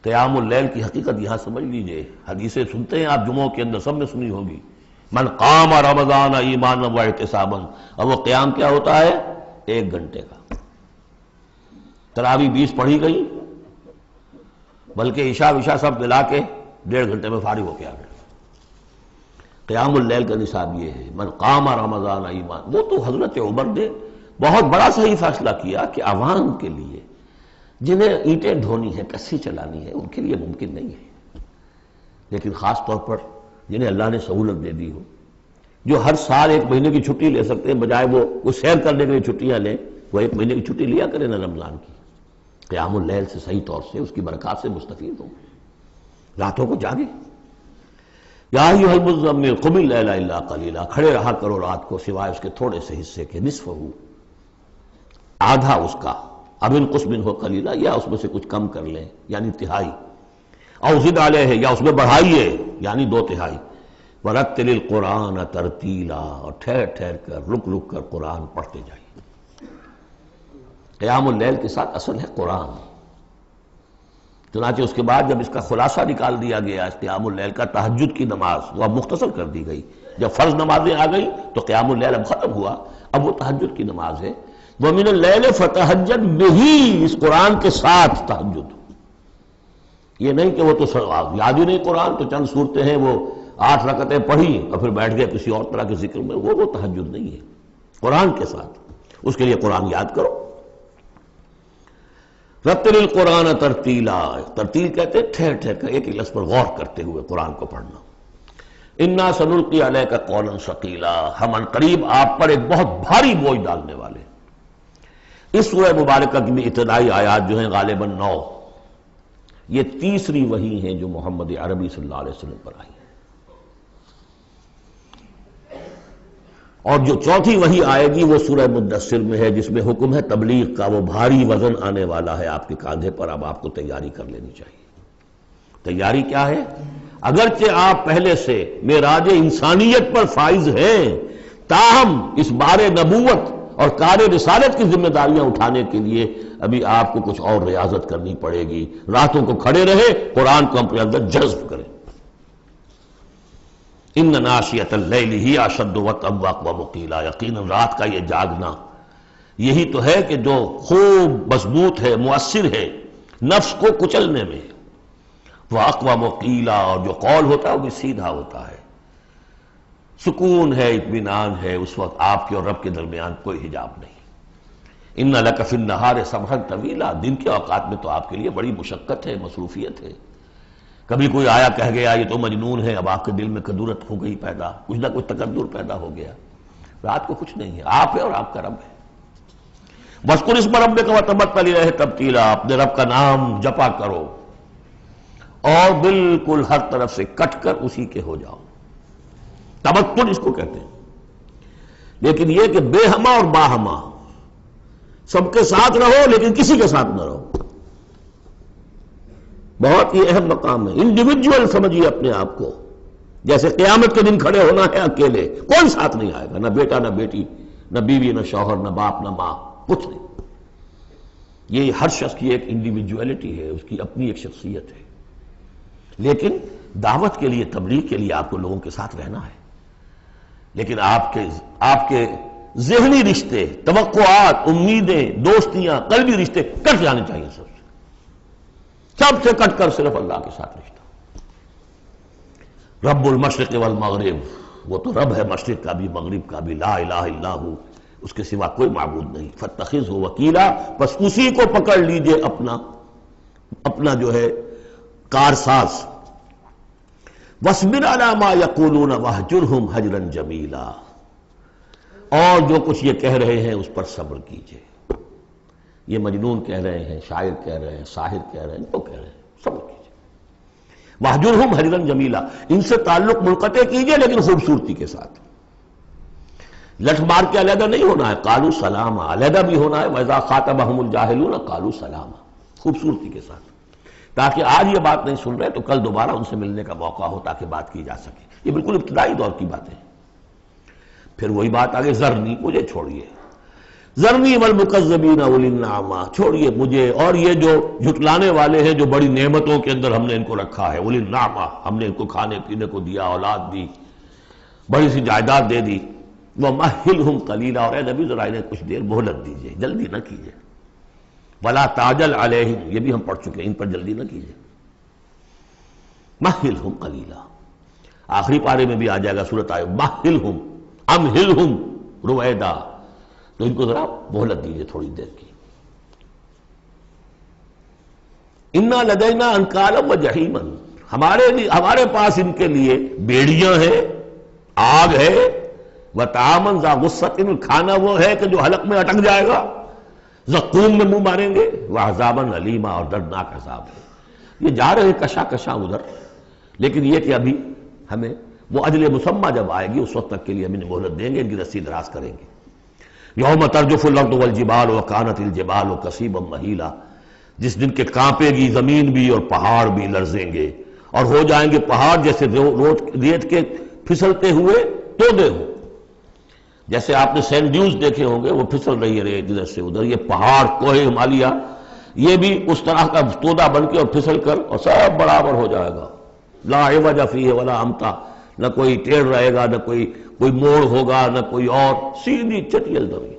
قیام اللیل کی حقیقت یہاں سمجھ لیجئے. حدیثیں سنتے ہیں آپ جمعوں کے اندر، سب نے سنی ہوگی، من قام رمضان ایمانا واحتسابا. اور وہ قیام کیا ہوتا ہے؟ 1 گھنٹے کا. تراویح 20 پڑھی گئی، بلکہ عشاء وشاء سب ملا کے 1.5 گھنٹے میں فارغ ہو کے آ گئے. قیام اللیل کا نصاب یہ ہے، من قام رمضان ایمان. وہ تو حضرت عمر نے بہت بڑا صحیح فیصلہ کیا کہ عوام کے لیے جنہیں اینٹیں ڈھونی ہے، کسی چلانی ہے، ان کے لیے ممکن نہیں ہے. لیکن خاص طور پر جنہیں اللہ نے سہولت دے دی ہو، جو ہر سال 1 مہینے کی چھٹی لے سکتے ہیں، بجائے وہ سیر کرنے کے لیے چھٹیاں لیں، وہ 1 مہینے کی چھٹی لیا کریں نا رمضان کی. قیام اللیل سے صحیح طور سے اس کی برکات سے مستفید ہوں، راتوں کو جاگے. یا ایھا المزمل قم اللیل الا قلیلا. کھڑے رہا کرو رات کو سوائے اس کے تھوڑے سے حصے کے، نصفہ، آدھا اس کا، اب انقص منہ قلیلا، یا اس میں سے کچھ کم کر لیں یعنی تہائی، او زد علیہ، یا اس میں بڑھائیے یعنی 2/3. ورتل القرآن ترتیلا، اور ٹھہر ٹھہر کر رک رک کر قرآن پڑھتے جائیے. قیام اللیل کے ساتھ اصل ہے قرآن. چنانچہ اس کے بعد جب اس کا خلاصہ نکال دیا گیا اس قیام اللیل کا، تہجد کی نماز وہ اب مختصر کر دی گئی. جب فرض نمازیں آ گئی تو قیام اللیل اب ختم ہوا، اب وہ تہجد کی نماز ہے. وَمِنَ اللَّيْلِ فَتَہجد بِهِ، اس قرآن کے ساتھ تہجد. یہ نہیں کہ وہ تو یاد ہی نہیں قرآن، تو چند صورتیں ہیں وہ 8 رکعتیں پڑھی اور پھر بیٹھ گئے کسی اور طرح کے ذکر میں. وہ تہجد نہیں ہے. قرآن کے ساتھ اس کے لیے قرآن یاد کرو. رتل القرآن ترتیلا، ترتیل کہتے ہیں ٹھہر ٹھہر کر ایک لفظ پر غور کرتے ہوئے قرآن کو پڑھنا. انا سنلقی علیک قولا ثقیلا، ہم عنقریب آپ پر ایک بہت بھاری بوجھ ڈالنے والے. اس سورہ مبارکہ کی بھی ابتدائی آیات جو ہیں غالباً 9، یہ تیسری وحی ہیں جو محمد عربی صلی اللہ علیہ وسلم پر آئی ہیں. اور جو چوتھی وحی آئے گی وہ سورہ مدثر میں ہے، جس میں حکم ہے تبلیغ کا. وہ بھاری وزن آنے والا ہے آپ کے کاندھے پر، اب آپ کو تیاری کر لینی چاہیے. تیاری کیا ہے؟ اگرچہ آپ پہلے سے معراج انسانیت پر فائز ہیں، تاہم اس بار نبوت اور کار رسالت کی ذمہ داریاں اٹھانے کے لیے ابھی آپ کو کچھ اور ریاضت کرنی پڑے گی. راتوں کو کھڑے رہے، قرآن کو اپنے اندر جذب کریں. ان ناشیۃ اللیل ہی اشد وطئا واقوم قیلا، یقیناً رات کا یہ جاگنا یہی تو ہے کہ جو خوب مضبوط ہے، مؤثر ہے نفس کو کچلنے میں. واقوم قیلا، اور جو قول ہوتا ہے وہ بھی سیدھا ہوتا ہے. سکون ہے، اطمینان ہے، اس وقت آپ کے اور رب کے درمیان کوئی حجاب نہیں. ان لک فی النہار سبحا طویلا، دن کے اوقات میں تو آپ کے لیے بڑی مشقت ہے، مصروفیت ہے. کبھی کوئی آیا کہہ گیا یہ تو مجنون ہے، اب آپ کے دل میں کدورت ہو گئی پیدا، کچھ نہ کچھ تکدر پیدا ہو گیا. رات کو کچھ نہیں ہے، آپ ہے اور آپ کا رب ہے. وَاذْكُرِ اسْمَ رَبِّكَ وَتَبَتَّلْ إِلَيْهِ تَبْتِيلًا، اپنے رب کا نام جپا کرو اور بالکل ہر طرف سے کٹ کر اسی کے ہو جاؤ. تبتل اس کو کہتے ہیں. لیکن یہ کہ بے ہما اور باہما، سب کے ساتھ رہو لیکن کسی کے ساتھ نہ رہو. بہت ہی اہم مقام ہے. انڈیویجول سمجھیے اپنے آپ کو. جیسے قیامت کے دن کھڑے ہونا ہے اکیلے، کوئی ساتھ نہیں آئے گا، نہ بیٹا نہ بیٹی، نہ بیوی نہ شوہر، نہ باپ نہ ماں، کچھ نہیں. یہ ہر شخص کی ایک انڈیویجویلٹی ہے، اس کی اپنی ایک شخصیت ہے. لیکن دعوت کے لیے، تبلیغ کے لیے آپ کو لوگوں کے ساتھ رہنا ہے. لیکن آپ کے ذہنی رشتے، توقعات، امیدیں، دوستیاں، قلبی رشتے کٹ جانے چاہیے. سب سے کٹ کر صرف اللہ کے ساتھ رشتہ. رب المشرق والمغرب، وہ تو رب ہے مشرق کا بھی مغرب کا بھی، لا الہ الا ہو، اس کے سوا کوئی معبود نہیں. فاتخذہ وکیلا، بس اسی کو پکڑ لیجئے اپنا جو ہے کارساز. وَاصْبِرْ عَلَىٰ مَا يَقُولُونَ وَاهْجُرْهُمْ هَجْرًا جَمِيلًا، اور جو کچھ یہ کہہ رہے ہیں اس پر صبر کیجئے. یہ مجنون کہہ رہے ہیں، شاعر کہہ رہے ہیں، ساحر کہہ رہے ہیں، جو کہہ رہے ہیں صبر کیجئے. وَاهْجُرْهُمْ هَجْرًا جَمِيلًا، ان سے تعلق منقطع کیجئے لیکن خوبصورتی کے ساتھ. لٹ مار کے علیحدہ نہیں ہونا ہے، قالوا سلاما، علیحدہ بھی ہونا ہے. وَإِذَا خَاطَبَهُمُ الْجَاهِلُونَ قَالُوا سَلَامًا، خوبصورتی کے ساتھ، تاکہ آج یہ بات نہیں سن رہے تو کل دوبارہ ان سے ملنے کا موقع ہو تاکہ بات کی جا سکے. یہ بالکل ابتدائی دور کی باتیں ہیں. پھر وہی بات آگے، ذرنی، مجھے چھوڑیے، ذرنی والمکذبین اولی النعمہ، چھوڑیے مجھے اور یہ جو جھٹلانے والے ہیں جو بڑی نعمتوں کے اندر ہم نے ان کو رکھا ہے، اولی النعمہ، ہم نے ان کو کھانے پینے کو دیا، اولاد دی، بڑی سی جائیداد دے دی، وَمَهِّلْهُمْ قَلِيلًا، اور اے نبی ذرا انہیں کچھ دیر مہلت دیجیے، جلدی نہ کیجیے، وَلَا تَعْجَلْ عَلَيْهِمْ، یہ بھی ہم پڑھ چکے ہیں، ان پر جلدی نہ کیجیے، مَهِّلْهُمْ قَلِيلًا، آخری پارے میں بھی آ جائے گا سورۃ آئے مَهِّلْهُمْ أَمْهِلْهُمْ رُوَیدًا، تو ان کو ذرا مہلت دیجیے تھوڑی دیر کی۔ اِنَّا لَدَيْنَا أَنْكَالًا وَجَحِيمًا، ہمارے پاس ان کے لیے بیڑیاں ہیں، آگ ہے، وَطَعَامًا ذَا غُصَّةٍ، کھانا وہ ہے کہ جو حلق میں اٹک جائے گا، زقوم میں منہ ماریں گے، وَعَذَابًا أَلِيمًا، اور دردناک عذاب ہے۔ یہ جا رہے ہیں کشا کشا ادھر، لیکن یہ کہ ابھی ہمیں وہ اجل مسمى جب آئے گی اس وقت تک کے لیے ہم انہیں مہلت دیں گے، ان کی رسی دراز کریں گے۔ یوم ترجف الارض والجبال وکانت الجبال کثیبا مہیلا، جس دن کے کانپے گی زمین بھی اور پہاڑ بھی لرزیں گے، اور ہو جائیں گے پہاڑ جیسے ریت کے پھسلتے ہوئے تودے ہوں، جیسے آپ نے سینڈ ڈیوز دیکھے ہوں گے وہ پھسل رہی ہے ریت ادھر سے ادھر، یہ پہاڑ کوہ ہمالیہ یہ بھی اس طرح کا تودا بن کے اور پھسل کر اور سب برابر ہو جائے گا، لا عوج فیہ ولا امتا، نہ کوئی ٹیڑھ رہے گا، نہ کوئی موڑ ہوگا، نہ کوئی اور، سیدھی چٹیل زمین۔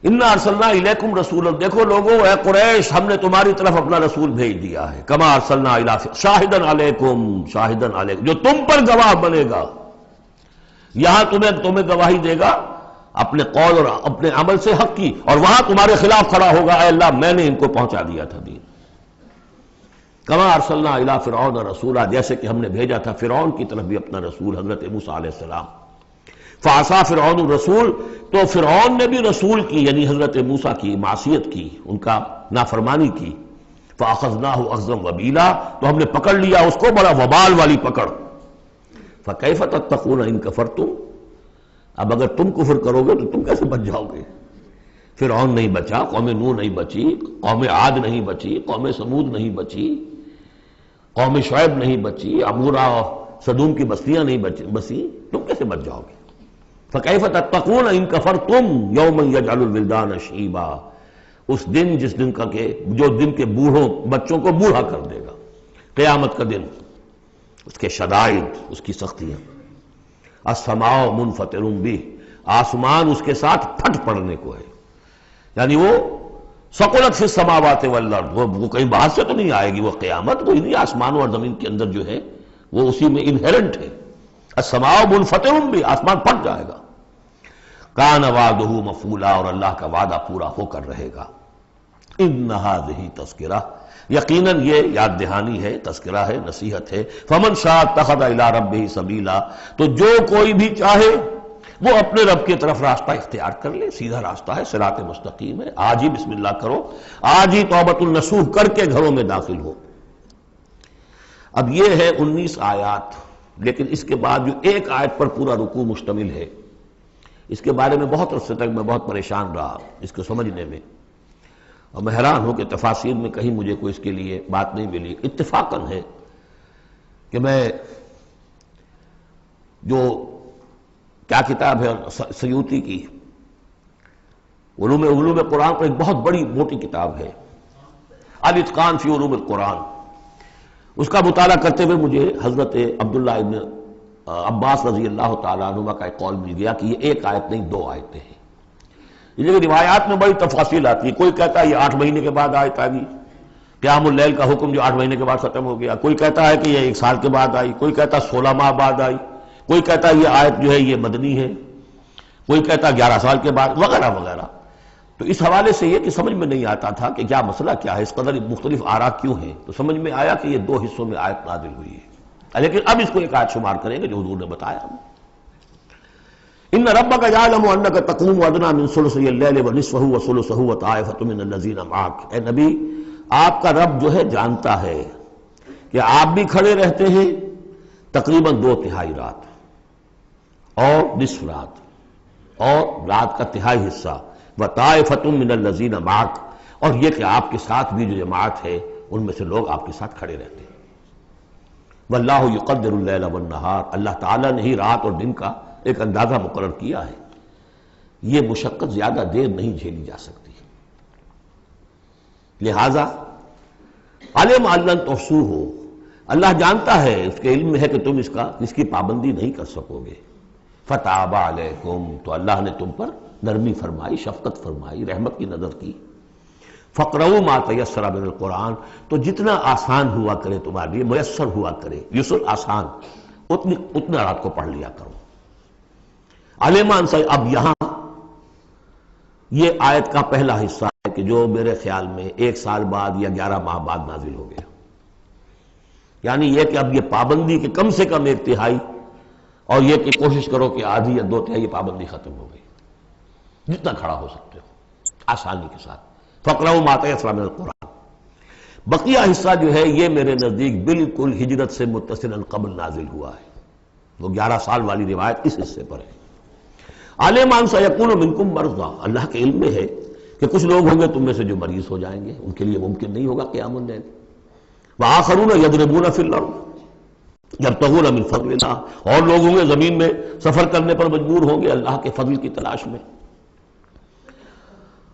اِنَّا أَرْسَلْنَا إِلَيْكُمْ رَسُولًا، دیکھو لوگوں اے قریش، ہم نے تمہاری طرف اپنا رسول بھیج دیا ہے، كَمَا أَرْسَلْنَا إِلَىٰ شَاهِدًا عَلَيْكُمْ شَاهِدًا عَلَيْكُمْ، جو تم پر گواہ بنے گا، یہاں تمہیں گواہی دے گا اپنے قول اور اپنے عمل سے حق کی، اور وہاں تمہارے خلاف کھڑا ہوگا، اے اللہ میں نے ان کو پہنچا دیا تھا دین۔ کما ارسلنا الی فرعون رسولا، جیسے کہ ہم نے بھیجا تھا فرعون کی طرف بھی اپنا رسول حضرت موسیٰ علیہ السلام۔ فعصا فرعون الرسول، تو فرعون نے بھی رسول کی یعنی حضرت موسیٰ کی معصیت کی، ان کا نافرمانی کی۔ فاخذناہ اخذا وبیلا، تو ہم نے پکڑ لیا اس کو بڑا وبال والی پکڑ۔ فکیف تتقون ان کفرتم، اب اگر تم کفر کرو گے تو تم کیسے بچ جاؤ گے؟ فرعون نہیں بچا، قوم نوح نہیں بچی، قوم عاد نہیں بچی، قوم سمود نہیں بچی، قوم شعیب نہیں بچی، عمورہ اور صدوم کی بستیاں نہیں بسی، تم کیسے بچ جاؤ گے؟ فکیف تتقون ان کفرتم یوما یجعل الولدان شیبا، اس دن جس دن کا کہ جو دن کے بوڑھوں بچوں کو بوڑھا کر دے گا، قیامت کا دن، اس کے شدائد، اس کی سختیاں۔ السماء منفطر بہ، آسمان اس کے ساتھ پھٹ پڑنے کو ہے، یعنی وہ ثقلت فی السماوات والارض، وہ کہیں باہر سے تو نہیں آئے گی، وہ قیامت وہ انہی آسمانوں اور زمین کے اندر جو ہے وہ اسی میں انہیرنٹ ہے۔ السماء منفطر بہ، آسمان پھٹ جائے گا۔ کان وعدہ مفعولا، اور اللہ کا وعدہ پورا ہو کر رہے گا۔ ان ھذہ تذکرہ، یقیناً یہ یاد دہانی ہے، تذکرہ ہے، نصیحت ہے۔ فمن شاء اتخذ الی ربہ سبیلا، تو جو کوئی بھی چاہے وہ اپنے رب کی طرف راستہ اختیار کر لے، سیدھا راستہ ہے، صراط مستقیم ہے۔ آج ہی بسم اللہ کرو، آج ہی توبۃ النصوح کر کے گھروں میں داخل ہو۔ اب یہ ہے 19 آیات، لیکن اس کے بعد جو ایک آیت پر پورا رکوع مشتمل ہے، اس کے بارے میں بہت عرصے تک میں بہت پریشان رہا اس کو سمجھنے میں، اور میں حیران ہوں کہ تفاسیر میں کہیں مجھے کوئی اس کے لیے بات نہیں ملی۔ اتفاقاً ہے کہ میں جو کیا کتاب ہے سیوطی کی علوم قرآن پر ایک بہت بڑی موٹی کتاب ہے الاتقان فی علوم القرآن، اس کا مطالعہ کرتے ہوئے مجھے حضرت عبداللہ ابن عباس رضی اللہ تعالیٰ عنہما کا ایک قول مل گیا کہ یہ ایک آیت نہیں 2 آیتیں ہیں۔ یہ روایات میں بڑی تفاصیل آتی ہے، کوئی کہتا ہے یہ 8 مہینے کے بعد آیت آ گئی، قیام اللیل کا حکم جو 8 مہینے کے بعد ختم ہو گیا، کوئی کہتا ہے کہ یہ 1 سال کے بعد آئی، کوئی کہتا ہے 16 ماہ بعد آئی، کوئی کہتا ہے یہ آیت جو ہے یہ مدنی ہے، کوئی کہتا ہے 11 سال کے بعد، وغیرہ وغیرہ۔ تو اس حوالے سے یہ کہ سمجھ میں نہیں آتا تھا کہ کیا مسئلہ کیا ہے، اس قدر مختلف آراء کیوں ہیں، تو سمجھ میں آیا کہ یہ 2 حصوں میں آیت نازل ہوئی ہے، لیکن اب اس کو ایک آیت شمار کریں گے جو حضور نے بتایا۔ ان ربک یعلم انک تقوم ادنی من ثلثی اللیل ونصفہ وثلثہ وطائفۃ من الذین معک، اے نبی آپ کا رب جو ہے جانتا ہے کہ آپ بھی کھڑے رہتے ہیں تقریباً 2/3 رات اور نصف رات اور رات کا تہائی حصہ، وطائفۃ من الذین معک، اور یہ کہ آپ کے ساتھ بھی جو جماعت ہے ان میں سے لوگ آپ کے ساتھ کھڑے رہتے ہیں۔ واللہ یقدر اللیل والنہار، اللہ تعالیٰ نے ہی رات اور دن کا ایک اندازہ مقرر کیا ہے۔ یہ مشقت زیادہ دیر نہیں جھیلی جا سکتی. لہذا علم علن تحصو ہو، اللہ جانتا ہے، اس کے علم میں ہے کہ تم اس کی پابندی نہیں کر سکو گے. فتاب علیکم، تو اللہ نے تم پر نرمی فرمائی، شفقت فرمائی، رحمت کی نظر کی. فقرؤوا ما تیسر من القرآن، تو جتنا آسان ہوا کرے تمہارے لیے، میسر ہوا کرے، یسر آسان، اتنا رات کو پڑھ لیا کرو. علمان سے اب یہاں یہ آیت کا پہلا حصہ ہے کہ جو میرے خیال میں 1 سال بعد یا 11 ماہ بعد نازل ہو گیا. یعنی یہ کہ اب یہ پابندی کے کم سے کم 1/3، اور یہ کہ کوشش کرو کہ آدھی یا 2/3 یہ پابندی ختم ہو گئی، جتنا کھڑا ہو سکتے ہو آسانی کے ساتھ. فقرؤوا ما تیسر من القرآن. بقیہ حصہ جو ہے یہ میرے نزدیک بالکل ہجرت سے متصلاً قبل نازل ہوا ہے. وہ 11 سال والی روایت اس حصے پر ہے. عالمان سیکون منکم مرضی، اللہ کے علم میں ہے کہ کچھ لوگ ہوں گے تم میں سے جو مریض ہو جائیں گے، ان کے لیے ممکن نہیں ہوگا قیام اللیل. وآخرون یضربون فی الارض یبتغون من فضل اللہ، اور لوگ ہوں گے زمین میں سفر کرنے پر مجبور ہوں گے اللہ کے فضل کی تلاش میں.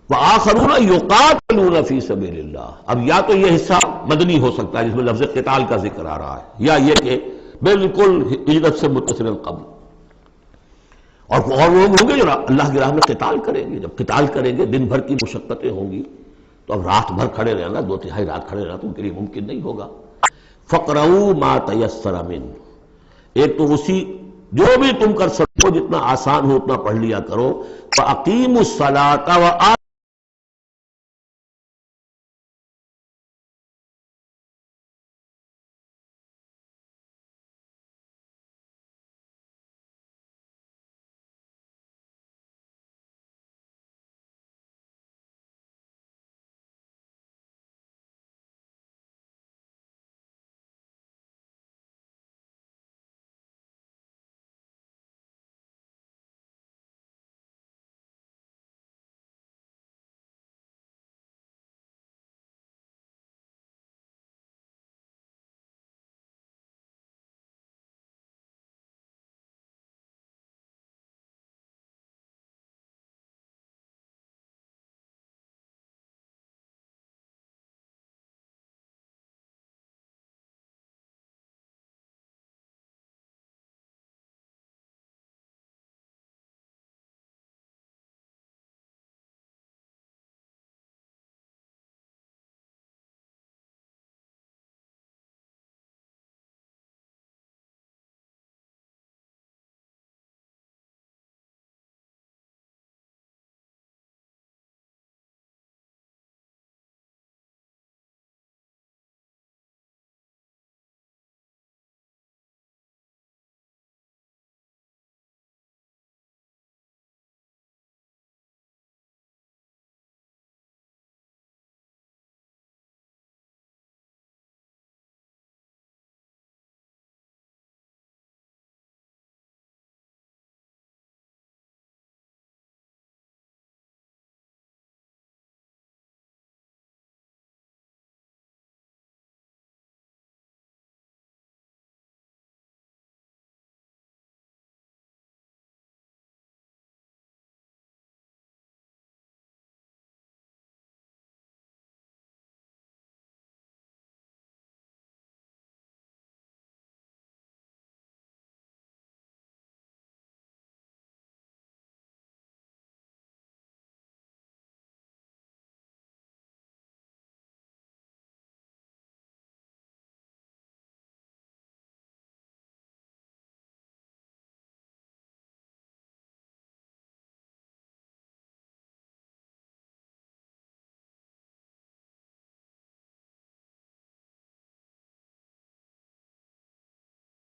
وآخرون یقاتلون فی سبیل اللہ، اب یا تو یہ حصہ مدنی ہو سکتا ہے جس میں لفظ قتال کا ذکر آ رہا ہے، یا یہ کہ بالکل ہجرت سے متصل قبل. اور لوگ ہوں گے جو اللہ کی راہ میں قتال کریں گے. جب قتال کریں گے دن بھر کی مشقتیں ہوں گی، تو اب رات بھر کھڑے رہنا، 2/3 رات کھڑے رہنا تو ان کے لیے ممکن نہیں ہوگا. فقرؤوا ما تیسر منہ، ایک تو اسی جو بھی تم کر سکو جتنا آسان ہو اتنا پڑھ لیا کرو. فاقیموا الصلاۃ